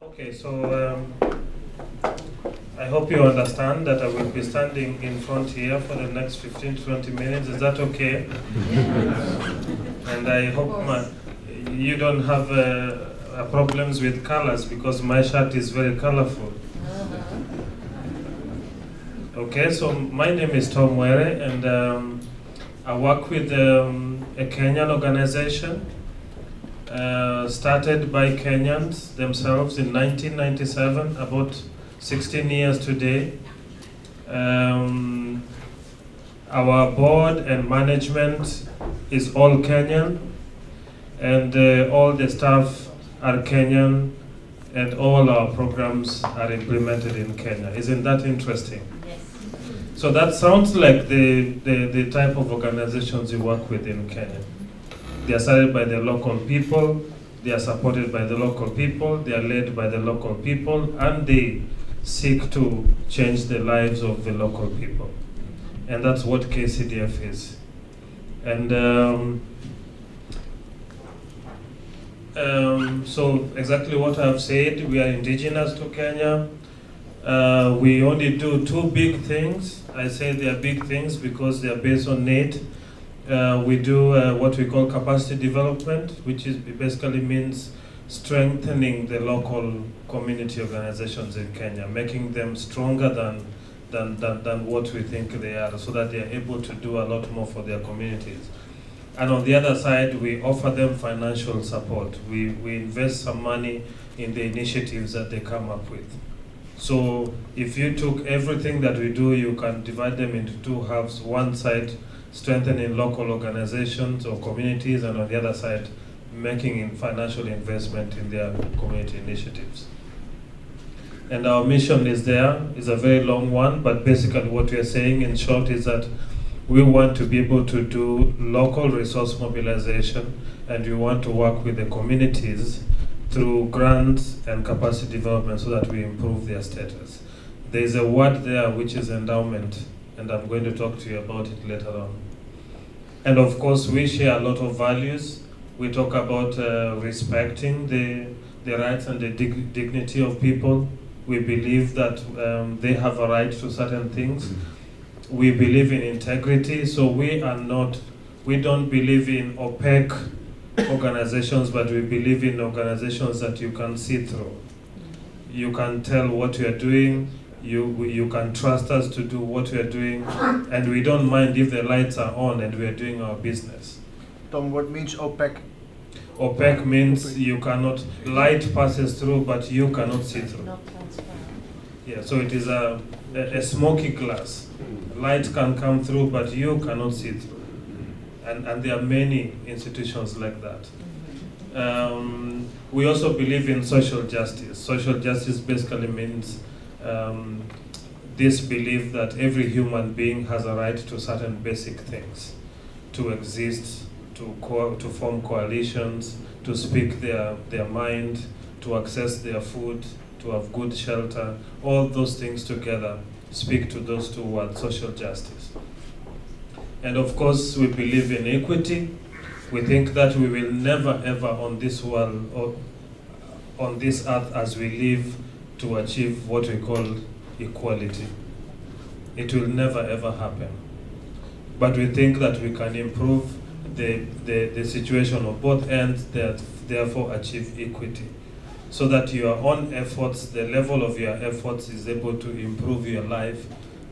Okay, so I hope you understand that I will be standing in front here for the next 15 to 20 minutes. Is that okay? And I hope you don't have problems with colors because my shirt is very colorful. Okay, so my name is Tom Were, and I work with a Kenyan organization started by Kenyans themselves in 1997, about 16 years today. Our board and management is all Kenyan, and all the staff are Kenyan, and all our programs are implemented in Kenya. Isn't that interesting? Yes. So that sounds like the type of organizations you work with in Kenya. They are started by the local people, they are supported by the local people, they are led by the local people, and they seek to change the lives of the local people. And that's what KCDF is. And so exactly what I've said, we are indigenous to Kenya. We only do two big things. I say they are big things because they are based on need. We do what we call capacity development, which basically means strengthening the local community organizations in Kenya, making them stronger than what we think they are, so that they are able to do a lot more for their communities. And on the other side, we offer them financial support. We invest some money in the initiatives that they come up with. So if you took everything that we do, you can divide them into two halves. One side, strengthening local organizations or communities, and on the other side, making financial investment in their community initiatives. And our mission is a very long one, but basically what we are saying in short is that we want to be able to do local resource mobilization, and we want to work with the communities through grants and capacity development so that we improve their status. There is a word there which is endowment, and I'm going to talk to you about it later on. And of course, we share a lot of values. We talk about respecting the rights and the dignity of people. We believe that they have a right to certain things. We believe in integrity, so we don't believe in opaque organizations, but we believe in organizations that you can see through. You can tell what you are doing. You can trust us to do what we are doing, and we don't mind if the lights are on and we are doing our business. Tom, what means opaque? Opaque means you cannot, light passes through, but you cannot see through. Not transparent. Yeah, so it is a smoky glass. Light can come through, but you cannot see through. And there are many institutions like that. We also believe in social justice. Social justice basically means this belief that every human being has a right to certain basic things, to exist, to form coalitions, to speak their mind, to access their food, to have good shelter. All those things together speak to those two words, social justice. And of course, we believe in equity. We think that we will never ever on this world or on this earth as we live to achieve what we call equality. It will never ever happen. But we think that we can improve the situation of both ends, that therefore achieve equity. So that your own efforts, the level of your efforts is able to improve your life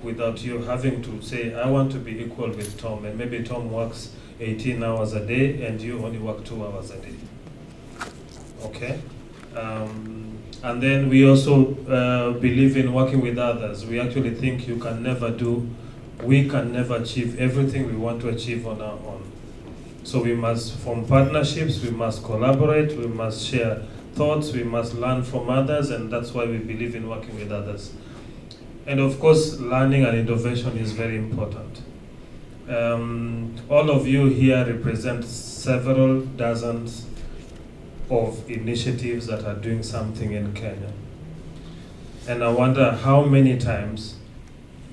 without you having to say, I want to be equal with Tom, and maybe Tom works 18 hours a day and you only work 2 hours a day. Okay? And then we also believe in working with others. We actually think we can never achieve everything we want to achieve on our own. So we must form partnerships, we must collaborate, we must share thoughts, we must learn from others, and that's why we believe in working with others. And of course, learning and innovation is very important. All of you here represent several dozens of initiatives that are doing something in Kenya. And I wonder how many times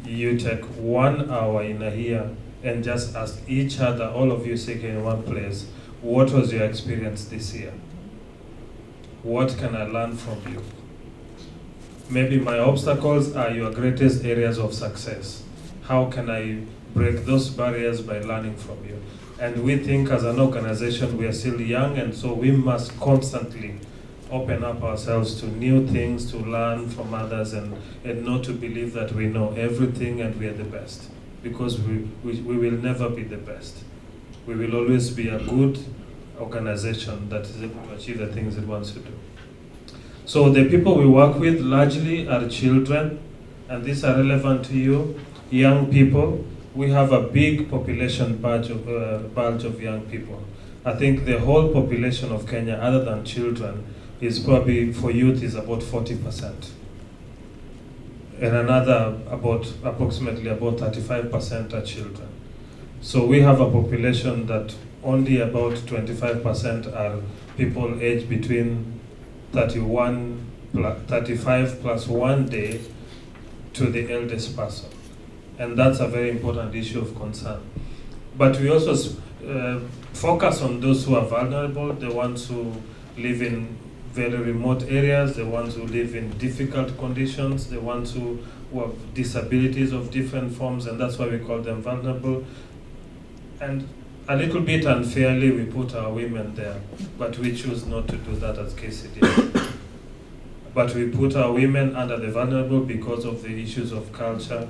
you take 1 hour in a year and just ask each other, all of you sitting in one place, what was your experience this year? What can I learn from you? Maybe my obstacles are your greatest areas of success. How can I break those barriers by learning from you? And we think as an organization we are still young, and so we must constantly open up ourselves to new things, to learn from others, and not to believe that we know everything and we are the best. Because we will never be the best. We will always be a good organization that is able to achieve the things it wants to do. So the people we work with largely are children, and these are relevant to you, young people. We have a big population bulge of young people. I think the whole population of Kenya, other than children, is probably for youth is about 40%. And another approximately about 35% are children. So we have a population that only about 25% are people aged between 35 plus 1 day to the eldest person. And that's a very important issue of concern. But we also focus on those who are vulnerable, the ones who live in very remote areas, the ones who live in difficult conditions, the ones who have disabilities of different forms, and that's why we call them vulnerable. And a little bit unfairly, we put our women there, but we choose not to do that as KCDF. But we put our women under the vulnerable because of the issues of culture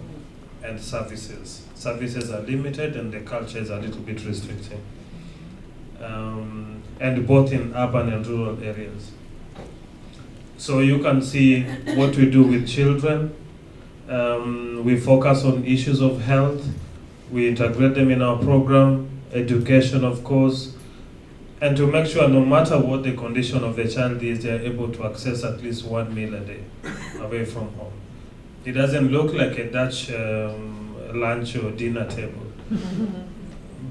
and services. Services are limited and the culture is a little bit restricting. And both in urban and rural areas. So you can see what we do with children. We focus on issues of health. We integrate them in our program, education of course, and to make sure no matter what the condition of the child is, they are able to access at least 1 meal a day away from home. It doesn't look like a Dutch lunch or dinner table,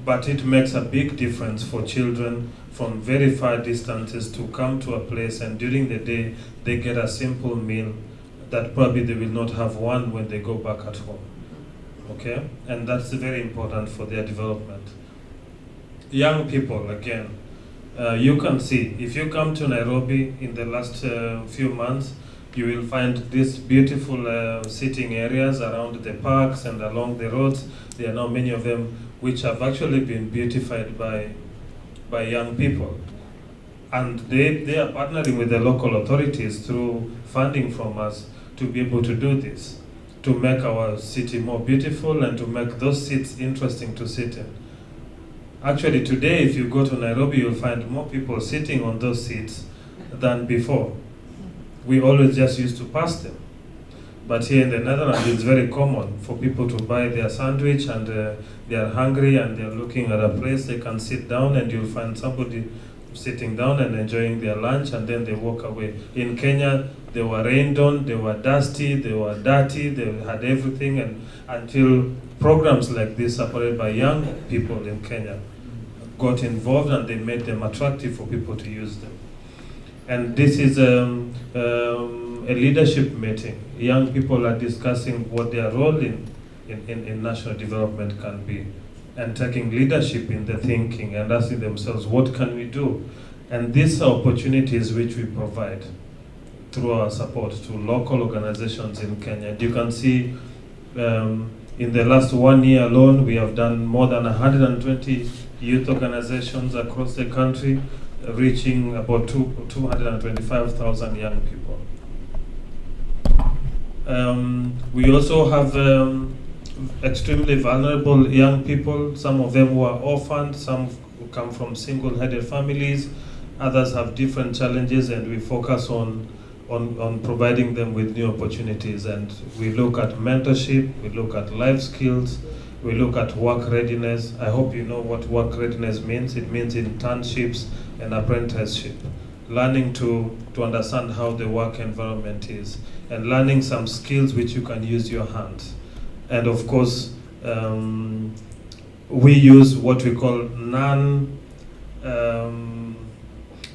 but it makes a big difference for children from very far distances to come to a place, and during the day they get a simple meal that probably they will not have one when they go back at home. Okay? And that's very important for their development. Young people, again, you can see, if you come to Nairobi in the last few months, you will find these beautiful sitting areas around the parks and along the roads. There are now many of them which have actually been beautified by young people. And they are partnering with the local authorities through funding from us to be able to do this, to make our city more beautiful and to make those seats interesting to sit in. Actually today, if you go to Nairobi, you'll find more people sitting on those seats than before. We always just used to pass them. But here in the Netherlands, it's very common for people to buy their sandwich and they are hungry and they're looking at a place they can sit down, and you'll find somebody sitting down and enjoying their lunch, and then they walk away. In Kenya, they were rained on, they were dusty, they were dirty, they had everything, and until programs like this supported by young people in Kenya got involved and they made them attractive for people to use them. And this is a leadership meeting. Young people are discussing what their role in national development can be, and taking leadership in the thinking and asking themselves, what can we do? And these are opportunities which we provide through our support to local organizations in Kenya. You can see in the last 1 year alone, we have done more than 120 youth organizations across the country, reaching about 225,000 young people. We also have extremely vulnerable young people, some of them who are orphaned, some who come from single-headed families, others have different challenges, and we focus on providing them with new opportunities. And we look at mentorship, we look at life skills, we look at work readiness. I hope you know what work readiness means. It means internships and apprenticeship. Learning to understand how the work environment is, and learning some skills which you can use your hands. And of course, we use what we call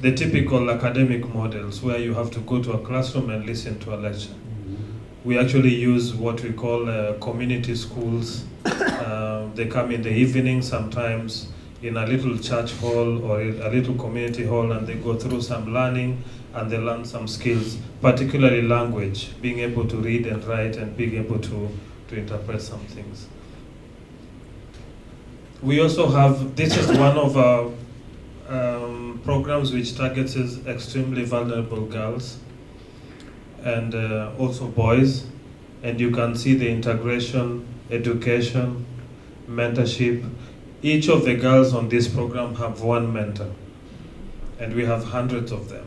the typical academic models where you have to go to a classroom and listen to a lecture. We actually use what we call community schools. They come in the evening, sometimes in a little church hall or in a little community hall, and they go through some learning and they learn some skills, particularly language, being able to read and write and being able to interpret some things. We also have, this is one of our programs which targets extremely vulnerable girls and also boys. And you can see the integration, education, mentorship. Each of the girls on this program have one mentor, and we have hundreds of them.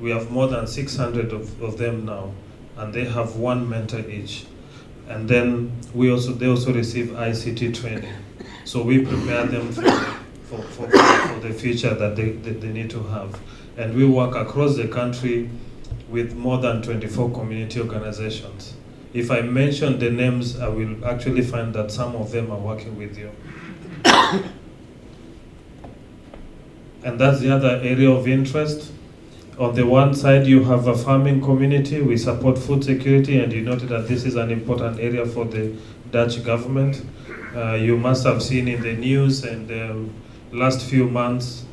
We have more than 600 of them now, and they have one mentor each. And then they also receive ICT training. So we prepare them for the future that they need to have. And we work across the country with more than 24 community organizations. If I mention the names, I will actually find that some of them are working with you. And that's the other area of interest. On the one side, you have a farming community. We support food security, and you noted that this is an important area for the Dutch government. You must have seen in the news and the last few months,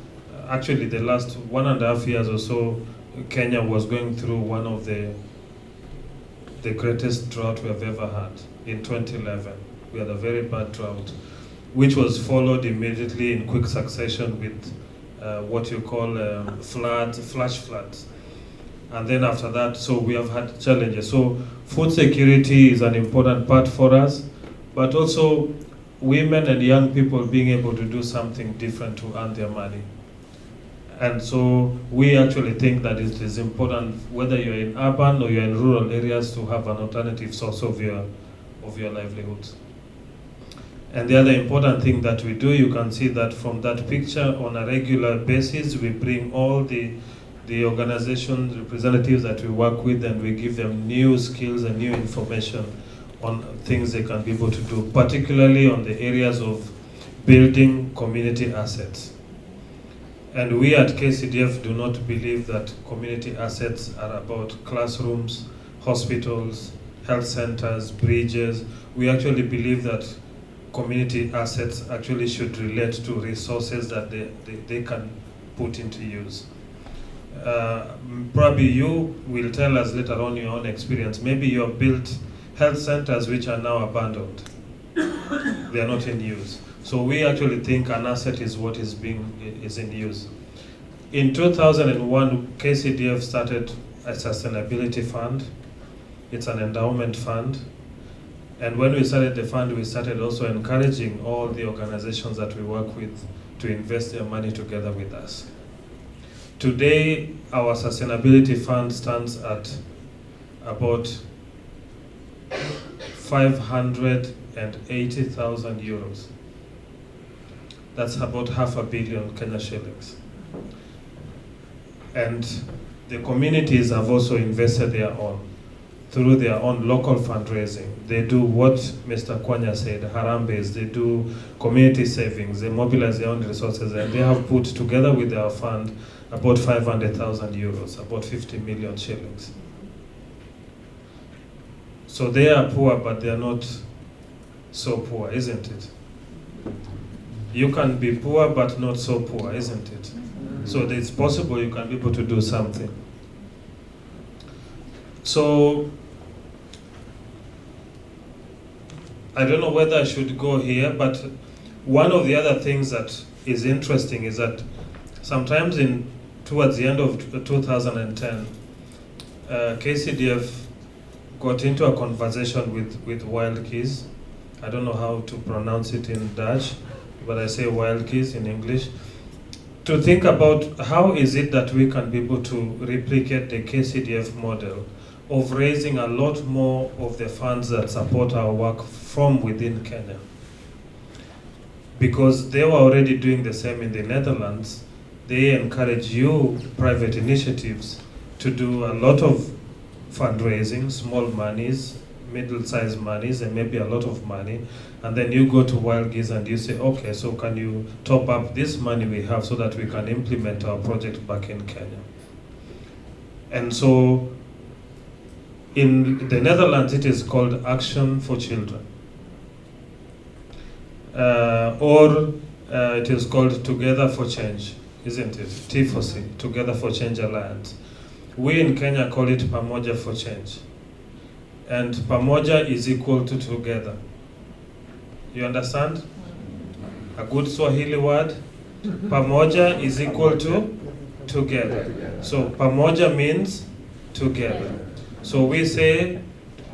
actually the last 1.5 years or so, Kenya was going through one of the greatest drought we have ever had. In 2011, we had a very bad drought, which was followed immediately in quick succession with what you call flash floods. And then after that, so we have had challenges. So food security is an important part for us, but also women and young people being able to do something different to earn their money. And so we actually think that it is important, whether you're in urban or you're in rural areas, to have an alternative source of your livelihoods. And the other important thing that we do, you can see that from that picture, on a regular basis, we bring all the organization representatives that we work with, and we give them new skills and new information on things they can be able to do, particularly on the areas of building community assets. And we at KCDF do not believe that community assets are about classrooms, hospitals, health centers, bridges. We actually believe that community assets actually should relate to resources that they can put into use. Probably you will tell us later on your own experience. Maybe you have built health centers which are now abandoned. They are not in use. So we actually think an asset is what is in use. In 2001, KCDF started a sustainability fund. It's an endowment fund. And when we started the fund, we started also encouraging all the organizations that we work with to invest their money together with us. Today, our sustainability fund stands at about 580,000 euros. That's about 500 million Kenya shillings. And the communities have also invested their own through their own local fundraising. They do what Mr. Kwanya said, harambes, they do community savings, they mobilize their own resources, and they have put together with their fund about 500,000 euros, about 50 million shillings. So they are poor, but they are not so poor, isn't it? You can be poor, but not so poor, isn't it? So it's possible you can be able to do something. So I don't know whether I should go here, but one of the other things that is interesting is that sometimes towards the end of 2010, KCDF got into a conversation with Wild Keys. I don't know how to pronounce it in Dutch, but I say Wild Keys in English, to think about how is it that we can be able to replicate the KCDF model of raising a lot more of the funds that support our work from within Kenya. Because they were already doing the same in the Netherlands, they encourage you, private initiatives, to do a lot of fundraising, small monies, middle-sized monies, and maybe a lot of money, and then you go to Wild Geese and you say, okay, so can you top up this money we have so that we can implement our project back in Kenya? And so in the Netherlands, it is called Action for Children. It is called Together for Change, isn't it? T for C, Together for Change Alliance. We in Kenya call it Pamoja for Change. And Pamoja is equal to together. You understand? A good Swahili word. Pamoja is equal to together. So Pamoja means together. So we say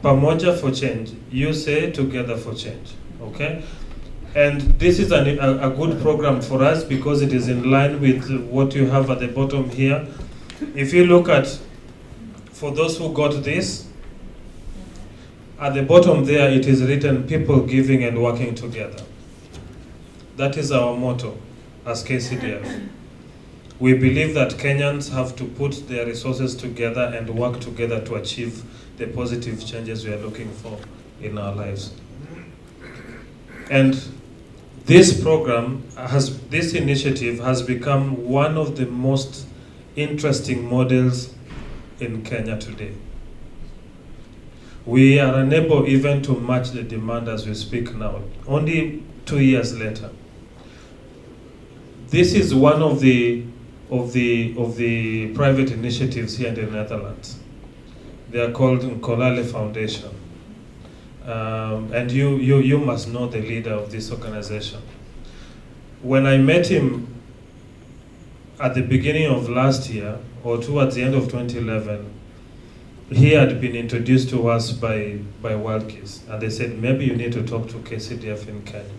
Pamoja for Change. You say Together for Change. Okay? And this is a good program for us because it is in line with what you have at the bottom here. If you look at, for those who got this, at the bottom there it is written people giving and working together. That is our motto as KCDF. We believe that Kenyans have to put their resources together and work together to achieve the positive changes we are looking for in our lives. And this program, this initiative has become one of the most interesting models in Kenya today. We are unable even to match the demand as we speak now, only 2 years later. This is one of the private initiatives here in the Netherlands. They are called Nkolale Foundation. And you must know the leader of this organization. When I met him at the beginning of last year, or towards the end of 2011, he had been introduced to us by Wildkeys, and they said, maybe you need to talk to KCDF in Kenya.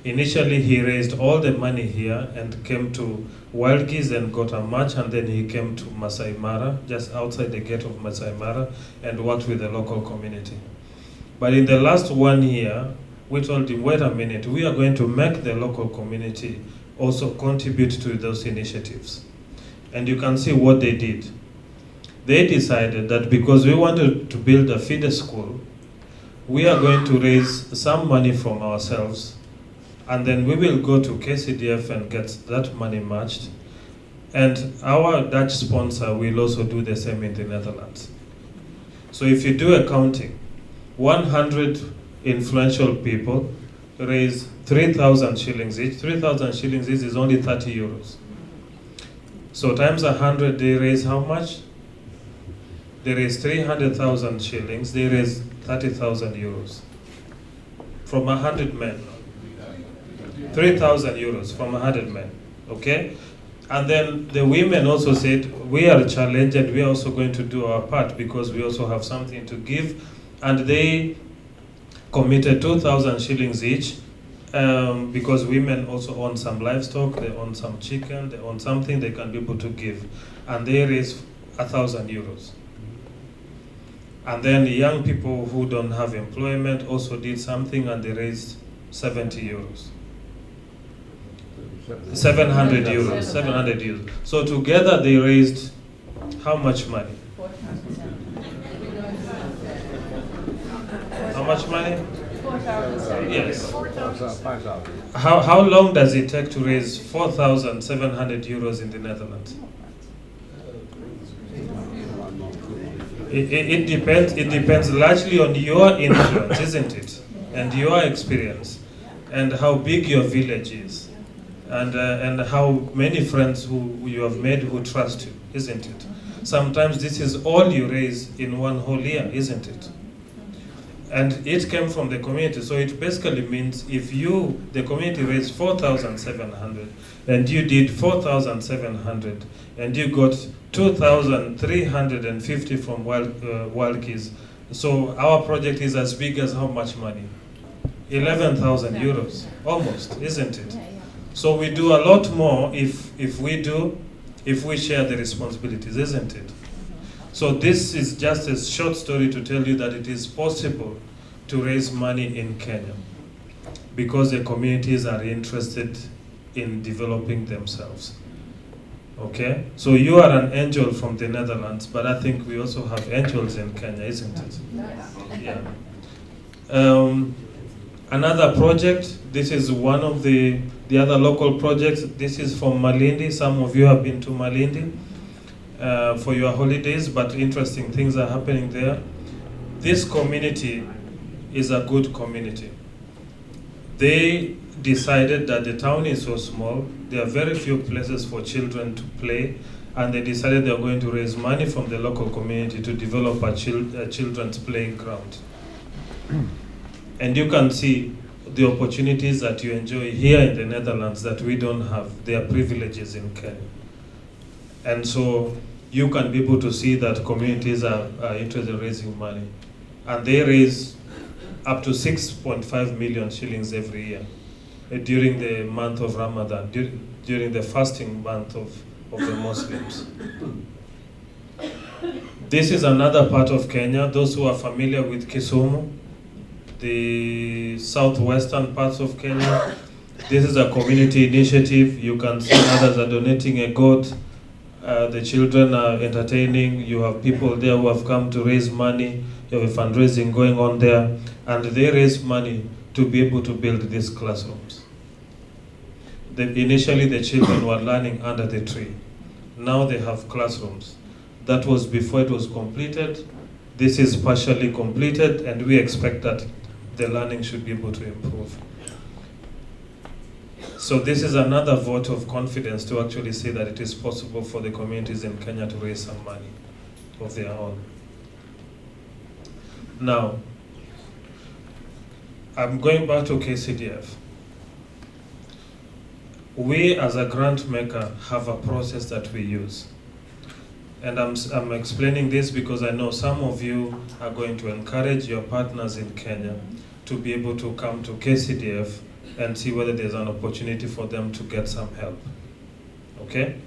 Initially, he raised all the money here and came to Wildkeys and got a match, and then he came to Masai Mara, just outside the gate of Masai Mara, and worked with the local community. But in the last 1 year, we told him, wait a minute, we are going to make the local community also contribute to those initiatives. And you can see what they did. They decided that because we wanted to build a feeder school, we are going to raise some money from ourselves, and then we will go to KCDF and get that money matched. And our Dutch sponsor will also do the same in the Netherlands. So if you do accounting, 100 influential people raise 3,000 shillings each. 3,000 shillings each is only 30 euros. So times 100, they raise how much? They raise 300,000 shillings, they raise 30,000 euros. From 100 men. 3,000 euros from 100 men, okay? And then the women also said, we are challenged and we are also going to do our part because we also have something to give. And they committed 2,000 shillings each because women also own some livestock, they own some chicken, they own something they can be able to give. And they raised 1,000 euros. And then the young people who don't have employment also did something and they raised 70 euros. 700 euros, 700 euros. So together they raised how much money? How much money? 4,000. Yes. 5,000. How long does it take to raise 4,700 euros in the Netherlands? It depends. It depends largely on your influence, isn't it? And your experience, and how big your village is, and how many friends who you have made who trust you, isn't it? Sometimes this is all you raise in one whole year, isn't it? And it came from the community, so it basically means if the community raised 4,700, and you did 4,700, and you got 2,350 from Wildkeys. So our project is as big as how much money? 11,000 euros, almost, isn't it? So we do a lot more if we share the responsibilities, isn't it? So this is just a short story to tell you that it is possible to raise money in Kenya because the communities are interested in developing themselves. Okay, so you are an angel from the Netherlands, but I think we also have angels in Kenya, isn't it? Yeah. Another project, this is one of the other local projects. This is from Malindi. Some of you have been to Malindi for your holidays, but interesting things are happening there. This community is a good community. They decided that the town is so small, there are very few places for children to play, and they decided they are going to raise money from the local community to develop a children's playing ground. And you can see the opportunities that you enjoy here in the Netherlands that we don't have. They are privileges in Kenya. And so you can be able to see that communities are interested in raising money. And they raise up to 6.5 million shillings every year during the month of Ramadan, during the fasting month of the Muslims. This is another part of Kenya. Those who are familiar with Kisumu, the southwestern parts of Kenya, this is a community initiative. You can see others are donating a goat. The children are entertaining. You have people there who have come to raise money. You have a fundraising going on there. And they raise money to be able to build these classrooms. Initially, the children were learning under the tree. Now they have classrooms. That was before it was completed. This is partially completed, and we expect that the learning should be able to improve. So this is another vote of confidence to actually say that it is possible for the communities in Kenya to raise some money of their own. Now, I'm going back to KCDF. We as a grant maker have a process that we use. And I'm explaining this because I know some of you are going to encourage your partners in Kenya to be able to come to KCDF and see whether there's an opportunity for them to get some help. Okay?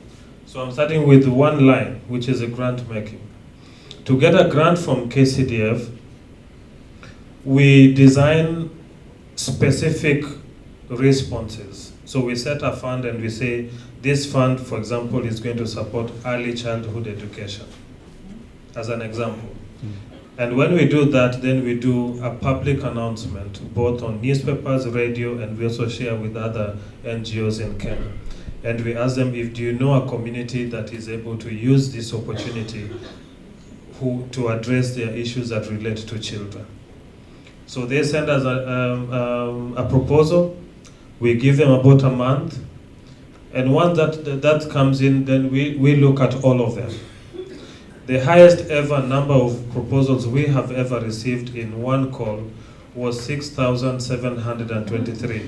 So I'm starting with one line, which is a grant making. To get a grant from KCDF, we design specific responses. So we set a fund and we say, this fund, for example, is going to support early childhood education, as an example. And when we do that, then we do a public announcement, both on newspapers, radio, and we also share with other NGOs in Kenya. And we ask them, do you know a community that is able to use this opportunity to address their issues that relate to children? So they send us a proposal. We give them about a month. And once that comes in, then we look at all of them. The highest ever number of proposals we have ever received in one call was 6,723.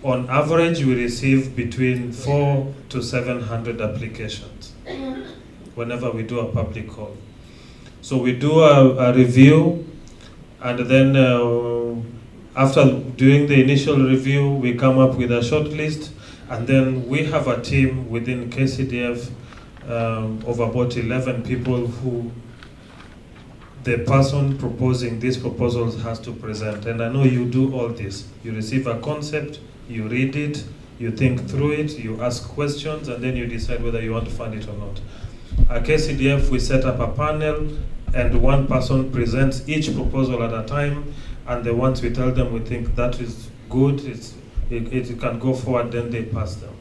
On average, we receive between 400 to 700 applications whenever we do a public call. So we do a review, and then after doing the initial review, we come up with a short list, and then we have a team within KCDF of about 11 people who the person proposing these proposals has to present. And I know you do all this. You receive a concept, you read it, you think through it, you ask questions, and then you decide whether you want to fund it or not. At KCDF, we set up a panel, and one person presents each proposal at a time, and the ones we tell them we think that is good, it can go forward, then they pass them.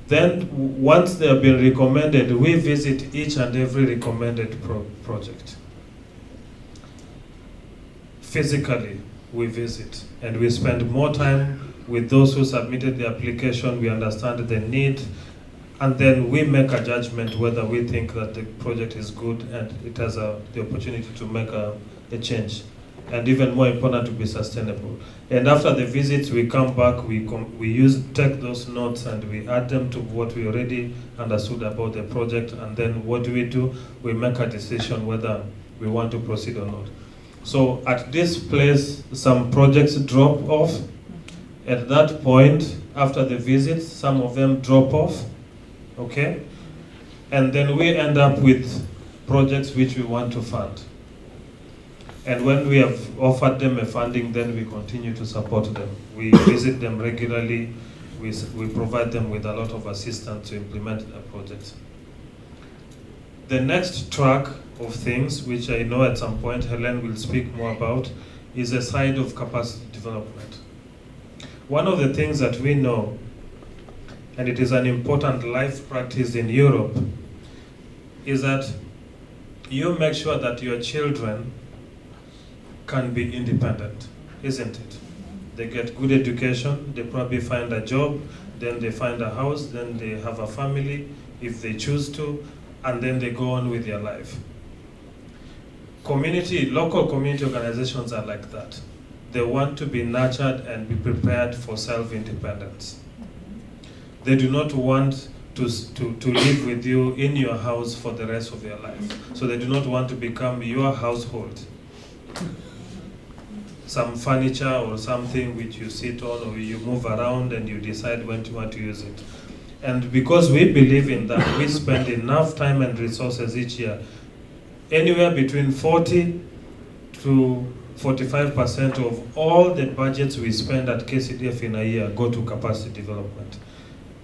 Then, once they have been recommended, we visit each and every recommended project. Physically, we visit, and we spend more time with those who submitted the application. We understand the need, and then we make a judgment whether we think that the project is good and it has the opportunity to make a change, and even more important, to be sustainable. And after the visits, we come back, we take those notes and we add them to what we already understood about the project, and then what do? We make a decision whether we want to proceed or not. So at this place, some projects drop off. At that point, after the visits, some of them drop off, okay? And then we end up with projects which we want to fund. And when we have offered them a funding, then we continue to support them. We visit them regularly. We provide them with a lot of assistance to implement their projects. The next track of things, which I know at some point Helen will speak more about, is the side of capacity development. One of the things that we know, and it is an important life practice in Europe, is that you make sure that your children can be independent. isn't it? They get good education, they probably find a job, then they find a house, then they have a family, if they choose to, and then they go on with their life. Local community organizations are like that. They want to be nurtured and be prepared for self-independence. They do not want to live with you in your house for the rest of their life. So they do not want to become your household. Some furniture or something which you sit on or you move around and you decide when you want to use it. And because we believe in that, we spend enough time and resources each year. Anywhere between 40 to 45% of all the budgets we spend at KCDF in a year go to capacity development.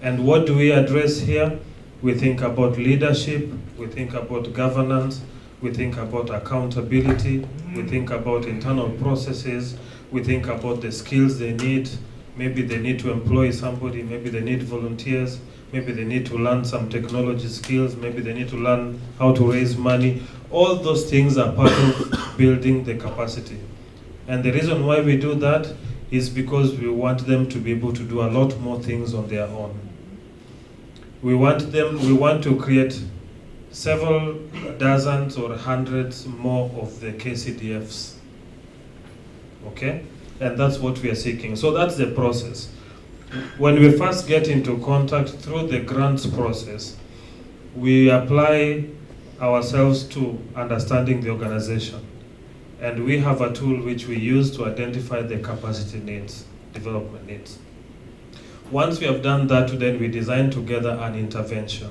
And what do we address here? We think about leadership, we think about governance, we think about accountability, we think about internal processes, we think about the skills they need. Maybe they need to employ somebody, maybe they need volunteers, maybe they need to learn some technology skills, maybe they need to learn how to raise money. All those things are part of building the capacity. And the reason why we do that is because we want them to be able to do a lot more things on their own. We want to create several dozens or hundreds more of the KCDFs, okay? And that's what we are seeking. So that's the process. When we first get into contact through the grants process, we apply ourselves to understanding the organization. And we have a tool which we use to identify the capacity needs, development needs. Once we have done that, then we design together an intervention.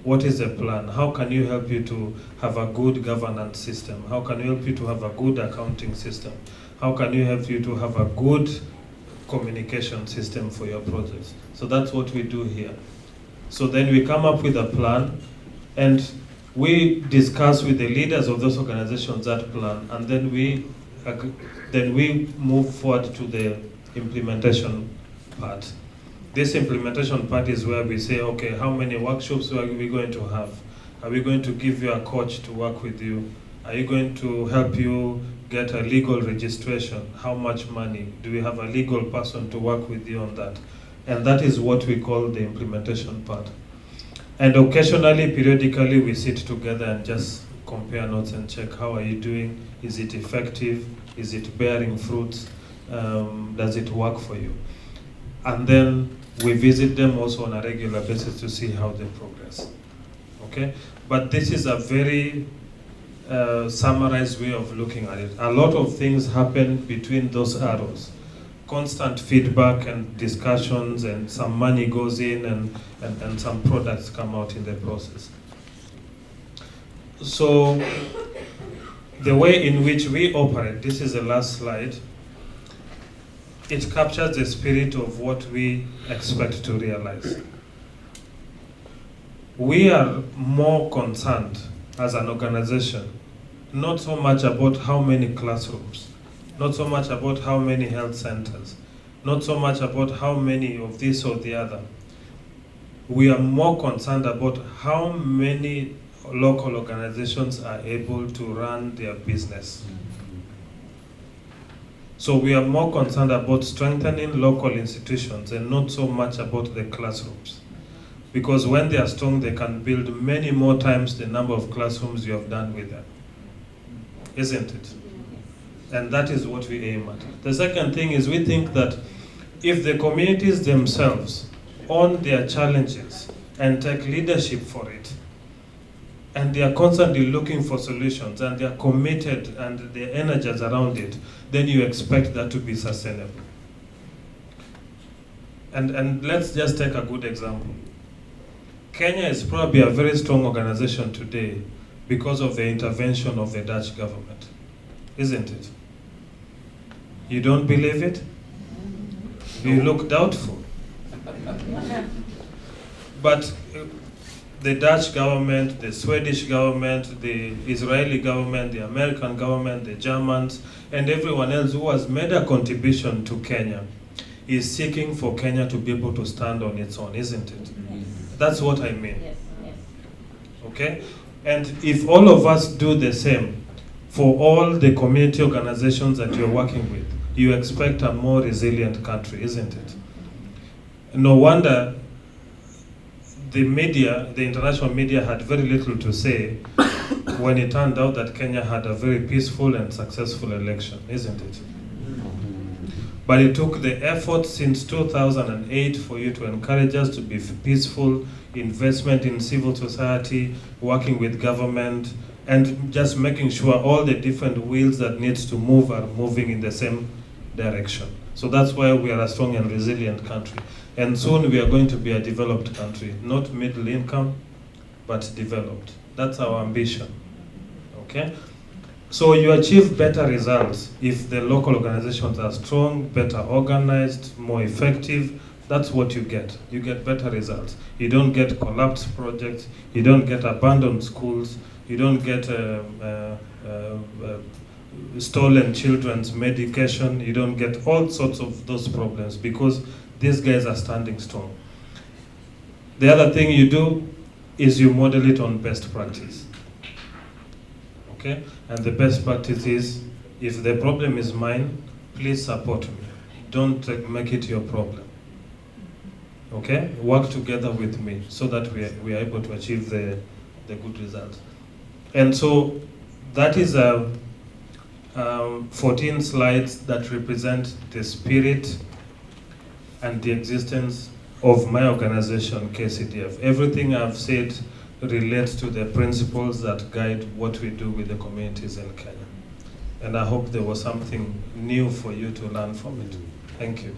What is the plan? How can you help you to have a good governance system? How can you help you to have a good accounting system? How can you help you to have a good communication system for your projects? So that's what we do here. So then we come up with a plan, and we discuss with the leaders of those organizations that plan, and then we move forward to the implementation part. This implementation part is where we say, okay, how many workshops are we going to have? Are we going to give you a coach to work with you? Are you going to help you get a legal registration? How much money? Do we have a legal person to work with you on that? And that is what we call the implementation part. And occasionally, periodically, we sit together and just compare notes and check, how are you doing? Is it effective? Is it bearing fruits? Does it work for you? And then we visit them also on a regular basis to see how they progress. Okay? But this is a very summarized way of looking at it. A lot of things happen between those arrows. Constant feedback and discussions, and some money goes in, and some products come out in the process. So the way in which we operate, this is the last slide, it captures the spirit of what we expect to realize. We are more concerned as an organization, not so much about how many classrooms, not so much about how many health centers, not so much about how many of this or the other. We are more concerned about how many local organizations are able to run their business. So we are more concerned about strengthening local institutions and not so much about the classrooms. Because when they are strong, they can build many more times the number of classrooms you have done with them. Isn't it? And that is what we aim at. The second thing is, we think that if the communities themselves own their challenges and take leadership for it, and they are constantly looking for solutions, and they are committed and they're energized around it, then you expect that to be sustainable. And let's just take a good example. Kenya is probably a very strong organization today because of the intervention of the Dutch government, isn't it? You don't believe it? You look doubtful. But the Dutch government, the Swedish government, the Israeli government, the American government, the Germans, and everyone else who has made a contribution to Kenya is seeking for Kenya to be able to stand on its own, isn't it? Yes. That's what I mean. Yes, yes. Okay? And if all of us do the same for all the community organizations that you're working with, you expect a more resilient country, isn't it? No wonder the media, the international media, had very little to say when it turned out that Kenya had a very peaceful and successful election, isn't it? But it took the effort since 2008 for you to encourage us to be peaceful, investment in civil society, working with government, and just making sure all the different wheels that needs to move are moving in the same direction. So that's why we are a strong and resilient country. And soon we are going to be a developed country, not middle income, but developed. That's our ambition, okay? So you achieve better results if the local organizations are strong, better organized, more effective. That's what you get. You get better results. You don't get collapsed projects. You don't get abandoned schools. You don't get stolen children's medication. You don't get all sorts of those problems because these guys are standing strong. The other thing you do is you model it on best practice. Okay? And the best practice is, if the problem is mine, please support me. Don't make it your problem. Okay? Work together with me so that we are able to achieve the good results. And so that is 14 slides that represent the spirit and the existence of my organization, KCDF. Everything I've said relates to the principles that guide what we do with the communities in Kenya. And I hope there was something new for you to learn from it. Thank you.